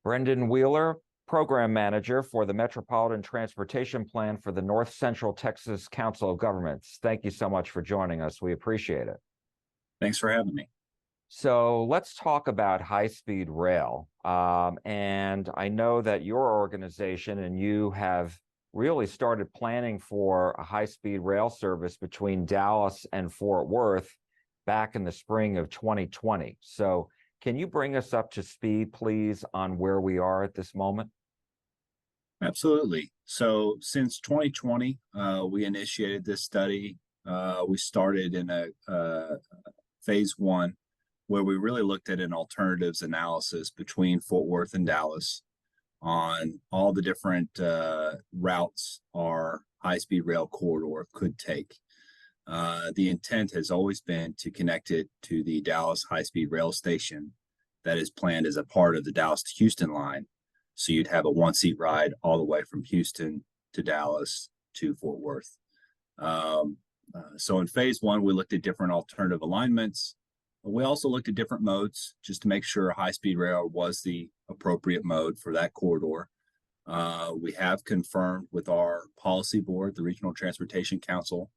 Brendan Wheeler, Program Manager for the Metropolitan Transportation Plan for the North Central Texas Council of Governments. Thank you so much for joining us. We appreciate it. Thanks for having me. So let's talk about high-speed rail. And I know that your organization and you have really started planning for a high-speed rail service between Dallas and Fort Worth back in the spring of 2020. So can you bring us up to speed, please, on where we are at this moment? Absolutely. So since 2020, we initiated this study. We started in a phase one where we really looked at an alternatives analysis between Fort Worth and Dallas on all the different routes our high-speed rail corridor could take. The intent has always been to connect it to the Dallas high-speed rail station that is planned as a part of the Dallas to Houston line. So you'd have a one-seat ride all the way from Houston to Dallas to Fort Worth. So in phase one, we looked at different alternative alignments. We also looked at different modes just to make sure high-speed rail was the appropriate mode for that corridor. We have confirmed with our policy board, the Regional Transportation Council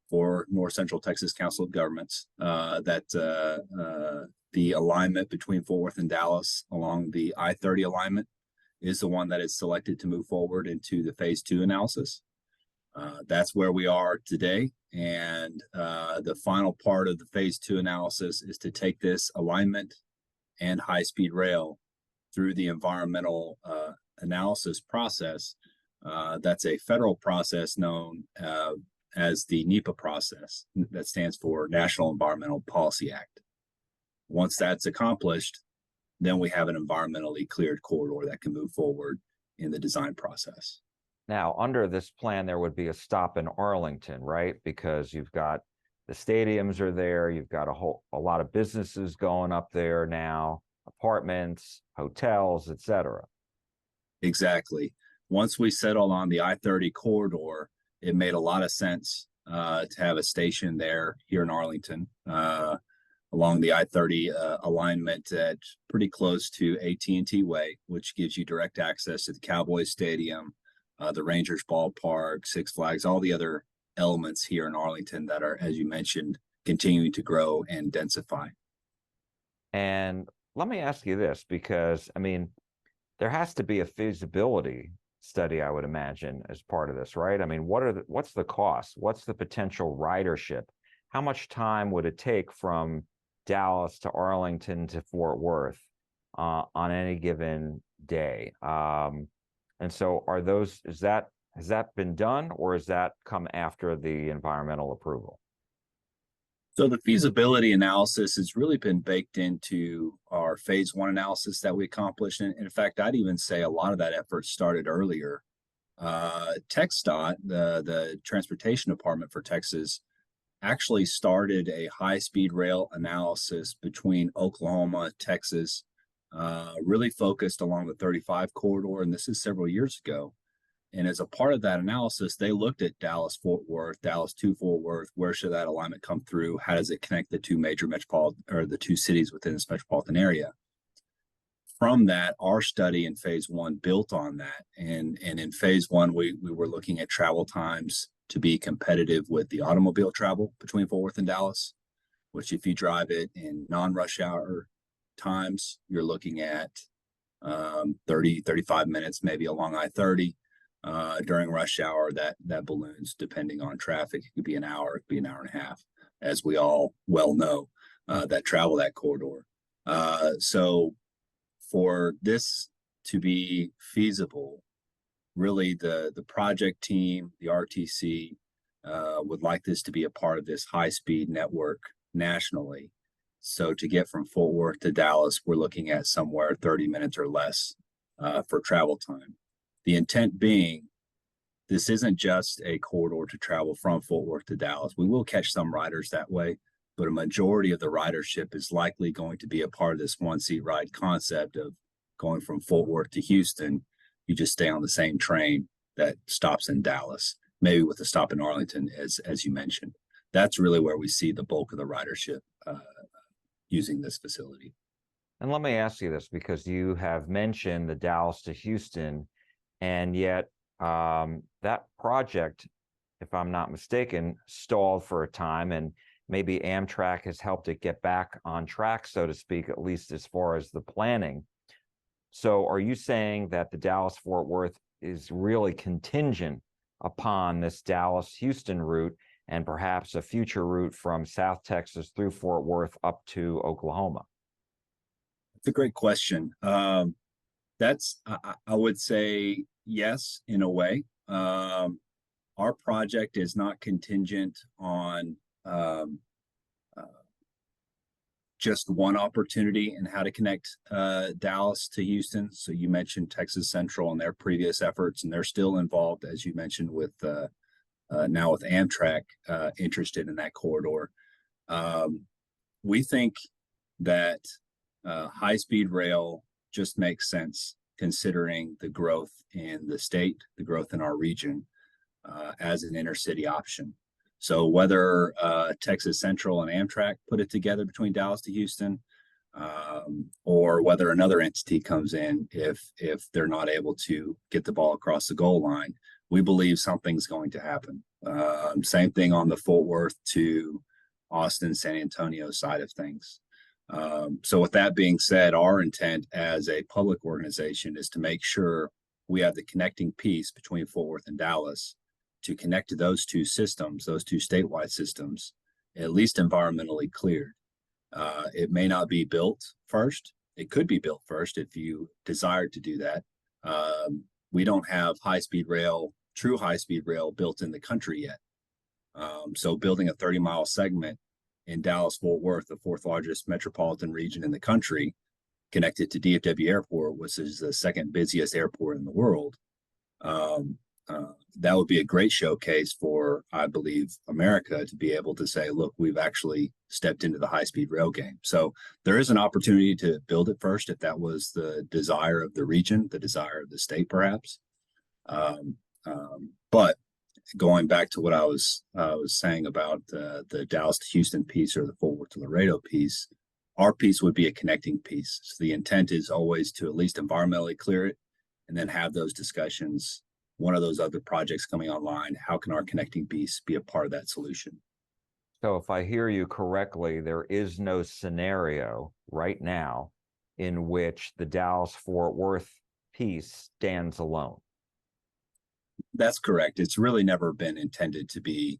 for North Central Texas Council of Governments, that the alignment between Fort Worth and Dallas along the I-30 alignment is the one that is selected to move forward into the phase two analysis. That's where we are today. And the final part of the phase two analysis is to take this alignment and high-speed rail through the environmental analysis process. That's a federal process known as the NEPA process, that stands for National Environmental Policy Act. Once that's accomplished, then we have an environmentally cleared corridor that can move forward in the design process. Now, under this plan, there would be a stop in Arlington, right? Because you've got the stadiums are there, you've got a lot of businesses going up there now, apartments, hotels, etc. Exactly. Once we settled on the I-30 corridor, it made a lot of sense to have a station there here in Arlington along the I-30 alignment at pretty close to AT&T Way, which gives you direct access to the Cowboys Stadium, the Rangers ballpark, Six Flags, all the other elements here in Arlington that are, as you mentioned, continuing to grow and densify. And let me ask you this, because I mean, there has to be a feasibility study, I would imagine, as part of this, right? I mean, what's the cost? What's the potential ridership? How much time would it take from Dallas to Arlington to Fort Worth on any given day? And so has that been done, or has that come after the environmental approval? So the feasibility analysis has really been baked into our phase one analysis that we accomplished. And in fact, I'd even say a lot of that effort started earlier. TxDOT, the Transportation Department for Texas, actually started a high-speed rail analysis between Oklahoma, Texas, really focused along the 35 corridor. And this is several years ago. And as a part of that analysis, they looked at Dallas, Fort Worth, Dallas to Fort Worth. Where should that alignment come through? How does it connect the two major metropolitan, or the two cities within this metropolitan area? From that, our study in phase one built on that. And in phase one, we were looking at travel times to be competitive with the automobile travel between Fort Worth and Dallas, which if you drive it in non-rush hour times, you're looking at 30, 35 minutes, maybe along I-30. During rush hour, that balloons depending on traffic. It could be an hour, it could be an hour and a half, as we all well know that travel that corridor. So for this to be feasible, really the project team, the RTC, would like this to be a part of this high-speed network nationally. So to get from Fort Worth to Dallas, we're looking at somewhere 30 minutes or less for travel time. The intent being, this isn't just a corridor to travel from Fort Worth to Dallas. We will catch some riders that way, but a majority of the ridership is likely going to be a part of this one-seat ride concept of going from Fort Worth to Houston. You just stay on the same train that stops in Dallas, maybe with a stop in Arlington, as you mentioned. That's really where we see the bulk of the ridership using this facility. And let me ask you this, because you have mentioned the Dallas to Houston, and yet that project, if I'm not mistaken, stalled for a time, and maybe Amtrak has helped it get back on track, so to speak, at least as far as the planning. So are you saying that the Dallas-Fort Worth is really contingent upon this Dallas-Houston route and perhaps a future route from South Texas through Fort Worth up to Oklahoma? It's a great question. I would say yes, in a way. Our project is not contingent on uh, just one opportunity and how to connect Dallas to Houston. So you mentioned Texas Central and their previous efforts, and they're still involved, as you mentioned, with now with Amtrak interested in that corridor. Um, we think that high-speed rail just makes sense considering the growth in the state, the growth in our region as an intercity option. So whether Texas Central and Amtrak put it together between Dallas to Houston, or whether another entity comes in if they're not able to get the ball across the goal line, we believe something's going to happen. Same thing on the Fort Worth to Austin, San Antonio side of things. So with that being said, our intent as a public organization is to make sure we have the connecting piece between Fort Worth and Dallas to connect to those two systems, those two statewide systems, at least environmentally cleared. It may not be built first. It could be built first if you desired to do that. We don't have high-speed rail, true high-speed rail built in the country yet. So building a 30-mile segment in Dallas-Fort Worth, the fourth largest metropolitan region in the country, connected to DFW Airport, which is the second busiest airport in the world, that would be a great showcase for, I believe, America to be able to say, look, we've actually stepped into the high-speed rail game. So there is an opportunity to build it first if that was the desire of the region, the desire of the state, perhaps. But going back to what I was saying about the Dallas to Houston piece or the Fort Worth to Laredo piece, our piece would be a connecting piece. So the intent is always to at least environmentally clear it and then have those discussions. One of those other projects coming online, how can our connecting piece be a part of that solution? So if I hear you correctly, there is no scenario right now in which the Dallas-Fort Worth piece stands alone. That's correct. It's really never been intended to be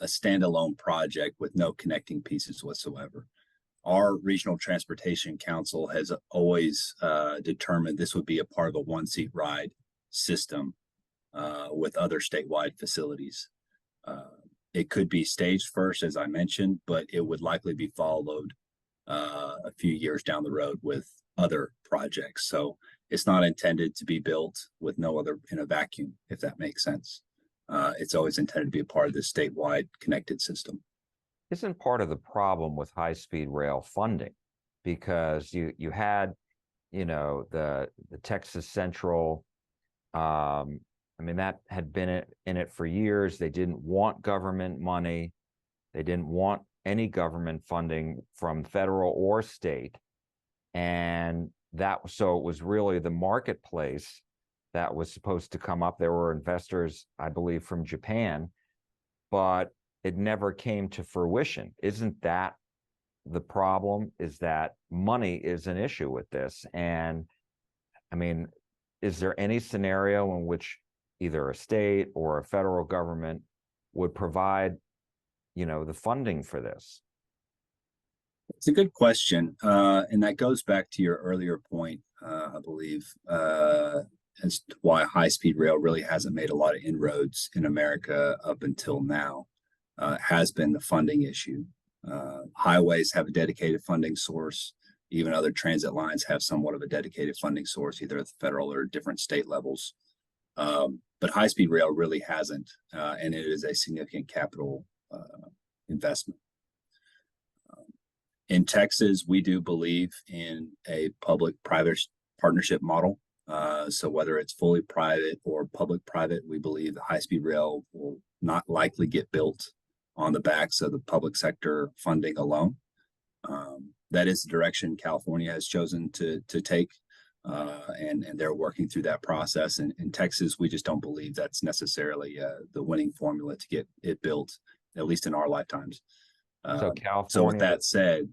a standalone project with no connecting pieces whatsoever. Our Regional Transportation Council has always determined this would be a part of a one-seat ride system with other statewide facilities. It could be staged first, as I mentioned, but it would likely be followed a few years down the road with other projects. So it's not intended to be built with no other in a vacuum, if that makes sense. It's always intended to be a part of the statewide connected system. Isn't part of the problem with high-speed rail funding, because you had, the Texas Central, I mean, that had been in it for years. They didn't want government money. They didn't want any government funding from federal or state. And so it was really the marketplace that was supposed to come up. There were investors, I believe, from Japan, but it never came to fruition. Isn't that the problem? Is that money is an issue with this? And I mean, is there any scenario in which either a state or a federal government would provide, the funding for this? It's a good question. And that goes back to your earlier point, I believe, as to why high speed rail really hasn't made a lot of inroads in America up until now, has been the funding issue. Highways have a dedicated funding source. Even other transit lines have somewhat of a dedicated funding source, either at the federal or different state levels. But high speed rail really hasn't, and it is a significant capital investment. In Texas, we do believe in a public-private partnership model. So whether it's fully private or public-private, we believe the high-speed rail will not likely get built on the backs of the public sector funding alone. that is the direction California has chosen to take, and they're working through that process. In Texas, we just don't believe that's necessarily the winning formula to get it built, at least in our lifetimes. So So with California, that said,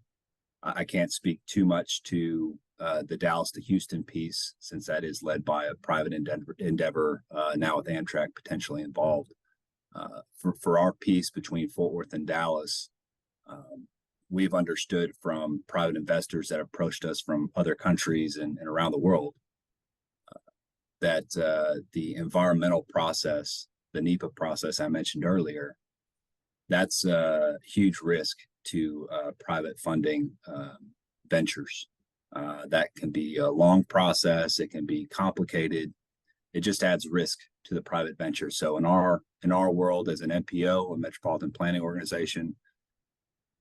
I can't speak too much to the Dallas to Houston piece, since that is led by a private endeavor now with Amtrak potentially involved. For our piece between Fort Worth and Dallas, we've understood from private investors that approached us from other countries and around the world that the environmental process, the NEPA process I mentioned earlier, that's a huge risk to private funding ventures. That can be a long process. It can be complicated. It just adds risk to the private venture. So in our world as an MPO, a metropolitan planning organization,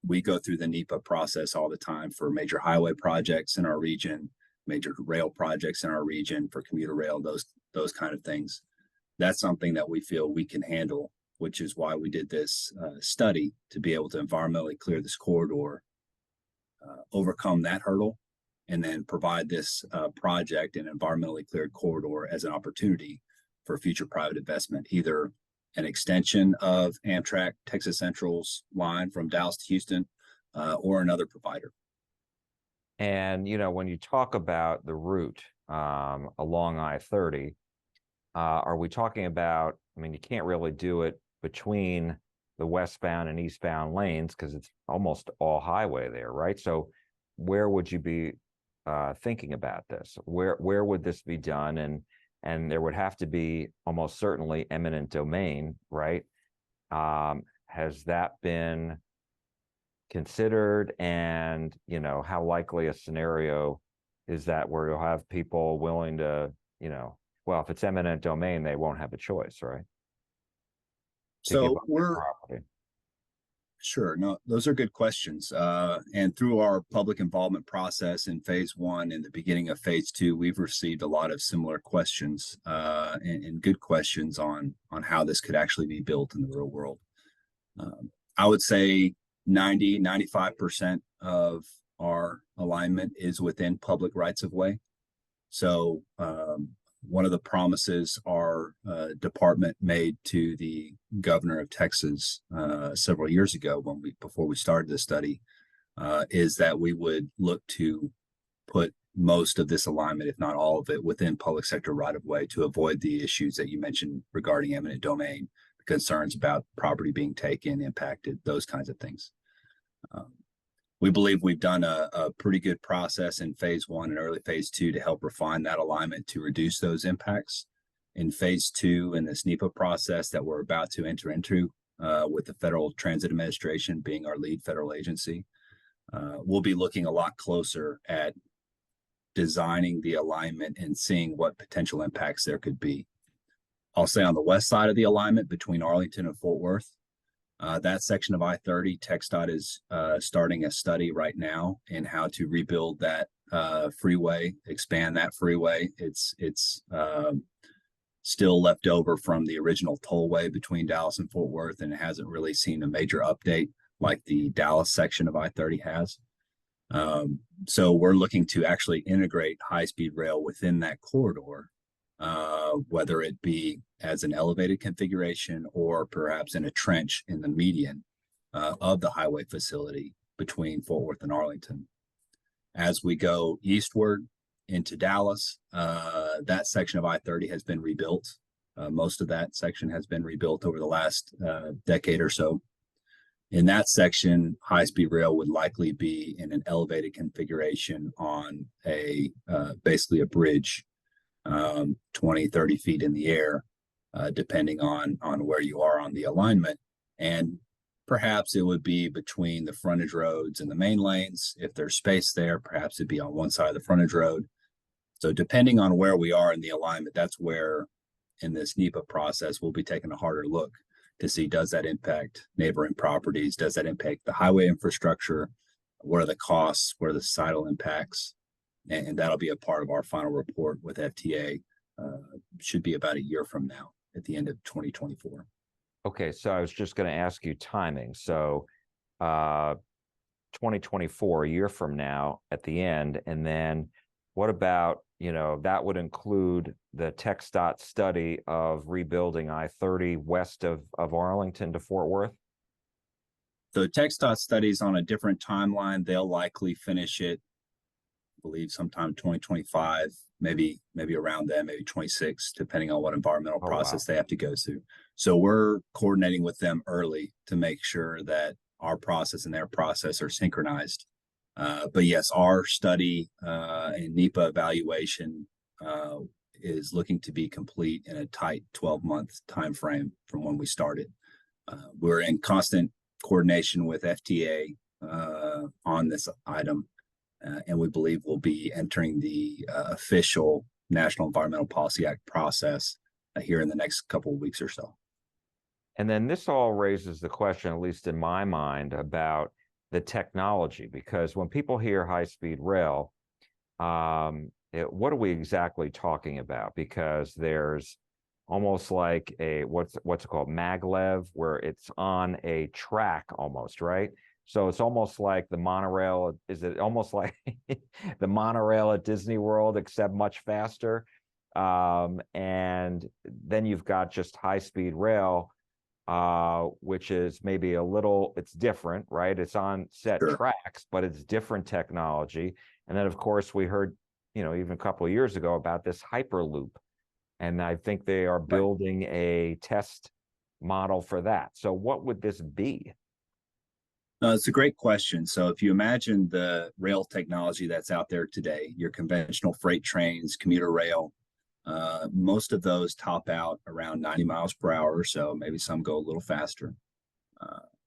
we go through the NEPA process all the time for major highway projects in our region, major rail projects in our region for commuter rail, those kind of things. That's something that we feel we can handle, which is why we did this study to be able to environmentally clear this corridor, overcome that hurdle, and then provide this project an environmentally cleared corridor as an opportunity for future private investment, either an extension of Amtrak Texas Central's line from Dallas to Houston, or another provider. and when you talk about the route along I-30, are we talking about? I mean, you can't really do it between the westbound and eastbound lanes because it's almost all highway there, right? So, where would you be thinking about this? Where would this be done? And there would have to be almost certainly eminent domain, right? Has that been considered? And how likely a scenario is that where you'll have people willing to, well, if it's eminent domain, they won't have a choice, right? To give So up their we're property. Sure. No, those are good questions. And through our public involvement process in phase one and the beginning of phase two, we've received a lot of similar questions and good questions on how this could actually be built in the real world. I would say 95% of our alignment is within public rights of way. So one of the promises our department made to the governor of Texas several years ago, before we started the study, is that we would look to put most of this alignment, if not all of it, within public sector right of way to avoid the issues that you mentioned regarding eminent domain, concerns about property being taken, impacted, those kinds of things. We believe we've done a pretty good process in phase one and early phase two to help refine that alignment to reduce those impacts. In phase two, in this NEPA process that we're about to enter into with the Federal Transit Administration being our lead federal agency, we'll be looking a lot closer at designing the alignment and seeing what potential impacts there could be. I'll say on the west side of the alignment between Arlington and Fort Worth, that section of I-30, TxDOT is starting a study right now in how to rebuild that freeway, expand that freeway. It's still left over from the original tollway between Dallas and Fort Worth, and it hasn't really seen a major update like the Dallas section of I-30 has. So we're looking to actually integrate high-speed rail within that corridor, whether it be as an elevated configuration or perhaps in a trench in the median of the highway facility between Fort Worth and Arlington. As we go eastward into Dallas, that section of I-30 has been rebuilt. Most of that section has been rebuilt over the last decade or so. In that section, high-speed rail would likely be in an elevated configuration on basically a bridge, 20, 30 feet in the air, depending on where you are on the alignment. And perhaps it would be between the frontage roads and the main lanes. If there's space there, perhaps it'd be on one side of the frontage road. So depending on where we are in the alignment, that's where in this NEPA process, we'll be taking a harder look to see, does that impact neighboring properties? Does that impact the highway infrastructure? What are the costs? What are the societal impacts? And that'll be a part of our final report with FTA. Should be about a year from now at the end of 2024. Okay, so I was just going to ask you timing. So 2024, a year from now at the end? And then what about, that would include the TxDOT study of rebuilding I-30 west of Arlington to Fort Worth? The TxDOT studies on a different timeline. They'll likely finish it, I believe, sometime 2025, maybe around then, maybe 26, depending on what environmental Oh, wow. process they have to go through. So we're coordinating with them early to make sure that our process and their process are synchronized. But yes, our study and NEPA evaluation is looking to be complete in a tight 12-month time frame from when we started. We're in constant coordination with FTA on this item, and we believe we'll be entering the official National Environmental Policy Act process here in the next couple of weeks or so. And then this all raises the question, at least in my mind, about the technology, because when people hear high-speed rail, what are we exactly talking about? Because there's almost like a what's it called, maglev, where it's on a track almost, right? So it's almost like the monorail. Is it almost like the monorail at Disney World, except much faster? And then you've got just high-speed rail, which is maybe it's different, right? It's on set Sure. tracks, but it's different technology. And then, of course, we heard, even a couple of years ago about this Hyperloop. And I think they are building a test model for that. So what would this be? It's a great question. So if you imagine the rail technology that's out there today, your conventional freight trains, commuter rail, most of those top out around 90 miles per hour or so. Maybe some go a little faster.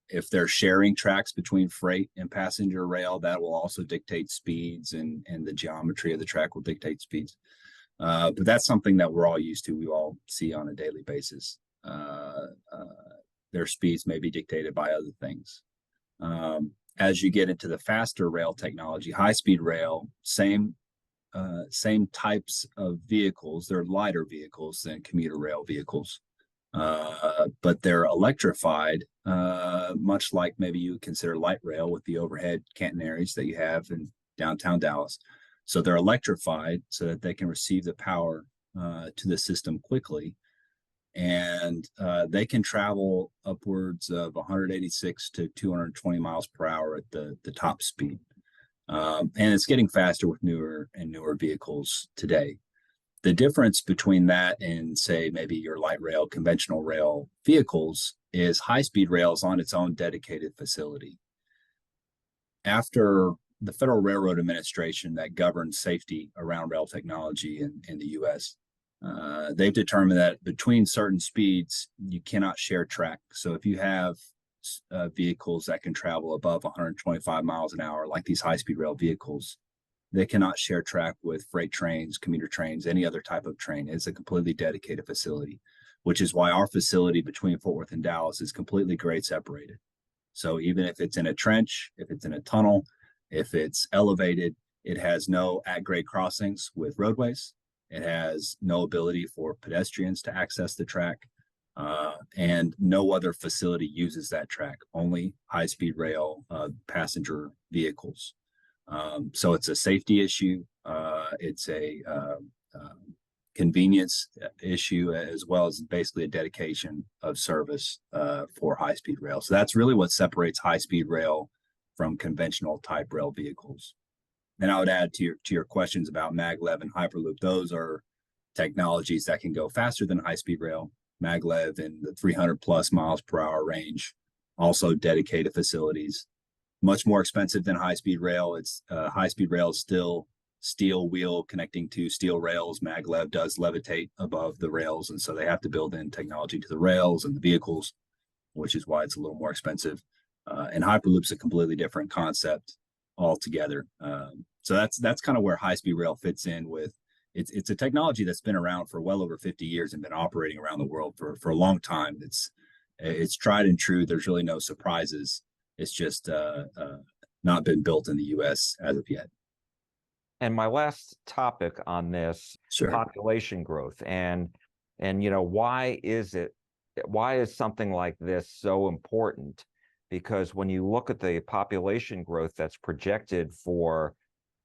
If they're sharing tracks between freight and passenger rail, that will also dictate speeds, and the geometry of the track will dictate speeds. But that's something that we're all used to. We all see on a daily basis. Their speeds may be dictated by other things. As you get into the faster rail technology, high-speed rail, same types of vehicles. They're lighter vehicles than commuter rail vehicles, but they're electrified, much like maybe you would consider light rail with the overhead catenaries that you have in downtown Dallas. So they're electrified so that they can receive the power to the system quickly. And they can travel upwards of 186 to 220 miles per hour at the top speed. And it's getting faster with newer vehicles today. The difference between that and, say, maybe your light rail, conventional rail vehicles is high-speed rail is on its own dedicated facility. After the Federal Railroad Administration that governs safety around rail technology in the U.S., they've determined that between certain speeds, you cannot share track. So if you have vehicles that can travel above 125 miles an hour, like these high-speed rail vehicles, they cannot share track with freight trains, commuter trains, any other type of train. It's a completely dedicated facility, which is why our facility between Fort Worth and Dallas is completely grade separated. So even if it's in a trench, if it's in a tunnel, if it's elevated, it has no at-grade crossings with roadways. It has no ability for pedestrians to access the track, and no other facility uses that track, only high-speed rail passenger vehicles. So it's a safety issue. It's a convenience issue, as well as basically a dedication of service for high-speed rail. So that's really what separates high-speed rail from conventional type rail vehicles. And I would add to your questions about maglev and Hyperloop, those are technologies that can go faster than high-speed rail. Maglev in the 300 plus miles per hour range, also dedicated facilities. Much more expensive than high-speed rail. It's high-speed rail is still steel wheel connecting to steel rails. Maglev does levitate above the rails, and so they have to build in technology to the rails and the vehicles, which is why it's a little more expensive. And Hyperloop's a completely different concept altogether. So that's kind of where high-speed rail fits in with. It's a technology that's been around for well over 50 years and been operating around the world for a long time. It's tried and true. There's really no surprises. It's just not been built in the U.S. as of yet. And my last topic on this, Sure. population growth, and why is something like this so important because when you look at the population growth that's projected for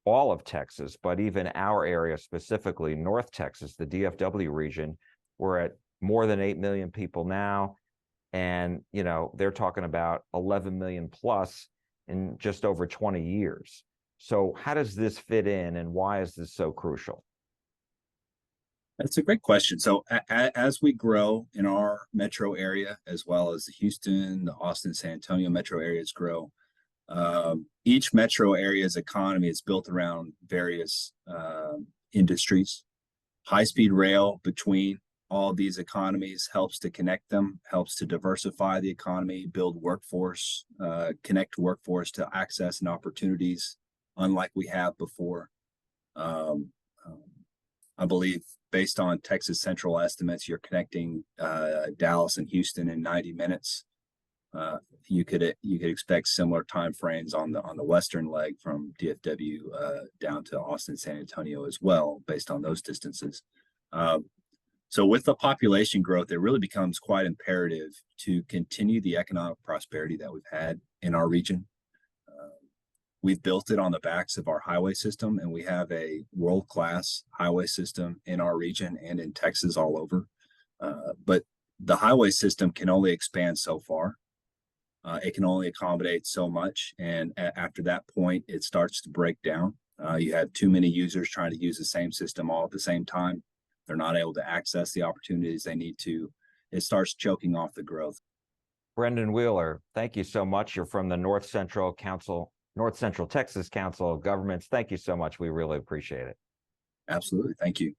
all of Texas, but even our area specifically, North Texas, the DFW region, we're at more than 8 million people now. And, they're talking about 11 million plus in just over 20 years. So how does this fit in and why is this so crucial? That's a great question. So as we grow in our metro area, as well as the Houston, the Austin, San Antonio metro areas grow, each metro area's economy is built around various industries. High-speed rail between all these economies helps to connect them, helps to diversify the economy, build workforce, connect workforce to access and opportunities, unlike we have before. Um, I believe based on Texas Central estimates, you're connecting Dallas and Houston in 90 minutes. You could expect similar time frames on the western leg from DFW down to Austin, San Antonio as well, based on those distances. So with the population growth, it really becomes quite imperative to continue the economic prosperity that we've had in our region. We've built it on the backs of our highway system, and we have a world-class highway system in our region and in Texas all over. But the highway system can only expand so far. It can only accommodate so much, and after that point, it starts to break down. You have too many users trying to use the same system all at the same time. They're not able to access the opportunities they need to. It starts choking off the growth. Brendan Wheeler, thank you so much. You're from the North Central Texas Council of Governments. Thank you so much. We really appreciate it. Absolutely. Thank you.